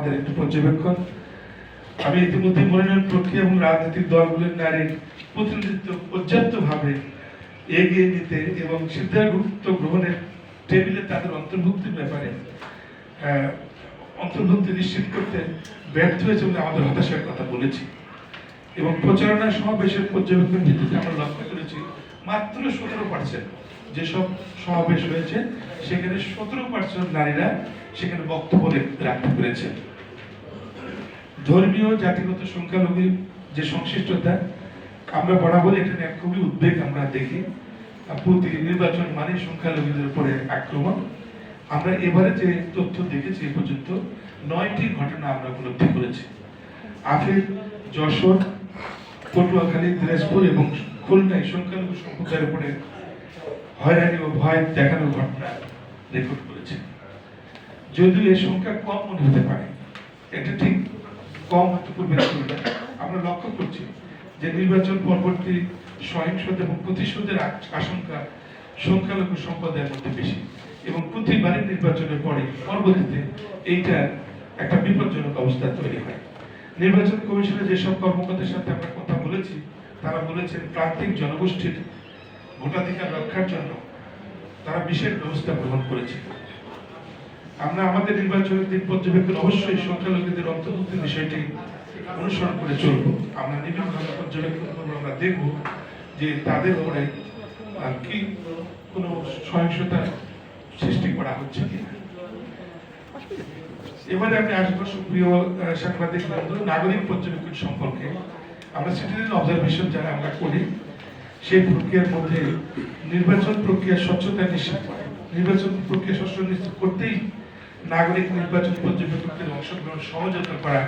আমাদের একটু পর্যবেক্ষণ। আমি ইতিমধ্যে মনোনয়ন প্রক্রিয়া এবং রাজনৈতিক দলগুলোর নারীর প্রতিনিধিত্ব পর্যাপ্তভাবে এগিয়ে দিতে এবং সিদ্ধান্ত গ্রহণের টেবিলে তাদের অন্তর্ভুক্তির ব্যাপারে অন্তর্ভুক্তি নিশ্চিত করতে ব্যর্থ হয়েছে বলে আমাদের হতাশার কথা বলেছি। এবং প্রচারণা সমাবেশের পর্যবেক্ষণ ভিত্তিতে আমরা লক্ষ্য করেছি মাত্র 17% যেসব সমাবেশ হয়েছে সেখানে 17% নারীরা সেখানে বক্তব্য রাখতে পেরেছে। ধর্মীয় জাতিগত সংখ্যালঘু যে সংশ্লিষ্টতা, আমরা বরাবর এটা নিয়ে খুবই উদ্বেগ আমরা দেখি। প্রতি নির্বাচন মানে সংখ্যালঘুদের উপরে আক্রমণ। আমরা এবারে যে তথ্য দেখেছি এ পর্যন্ত 9টি ঘটনা আমরা উপলব্ধি করেছি। আফির, যশোর, পটুয়াখালী, দিনাজপুর এবং খুলনায় সংখ্যালঘু সম্প্রদায়ের উপরে হয়রানি ও ভয় দেখানোর ঘটনা রেকর্ড করেছে। যদিও এই সংখ্যা কম মনে হতে পারে, এটা ঠিক কম হতে পূর্বে আমরা লক্ষ্য করছি যে নির্বাচন পরবর্তী সহিংসতা এবং প্রতিশোধের আশঙ্কা সংখ্যালঘু সম্প্রদায়ের মধ্যে বেশি এবং প্রতিবারের নির্বাচনের পরে পরবর্তীতে এইটা একটা বিপজ্জনক অবস্থা তৈরি হয়। নির্বাচন কমিশনের যেসব কর্মকর্তার সাথে আমরা কথা বলেছি তারা বলেছেন প্রান্তিক জনগোষ্ঠীর ভোটাধিকার রক্ষার জন্য তারা বিশেষ ব্যবস্থা গ্রহণ করেছে। আমরা আমাদের নির্বাচনের দিন পর্যবেক্ষণ অবশ্যই সংখ্যালঘুদের অন্তর্ভুক্তির বিষয়টি অনুসরণ করে চলবো। আমরা বিভিন্নভাবে পর্যবেক্ষণ করবো, আমরা দেখবো যে তাদের উপরে কি কোনো সহিংসতা সৃষ্টি করা হচ্ছে কিনা। এবারে আমি আসবো সুপ্রিয় সাংবাদিক বন্ধু, নাগরিক পর্যবেক্ষণ সম্পর্কে। আমরা সিটিজেন অবজারভেশন যারা আমরা করি সেই প্রক্রিয়ার মধ্যে নির্বাচন প্রক্রিয়া স্বচ্ছতা নিশ্চিত করে, নির্বাচন প্রক্রিয়া স্বচ্ছ নিশ্চিত করতেই নাগরিক নির্বাচন পর্যবেক্ষকদের অংশগ্রহণ সহযোগিতা করা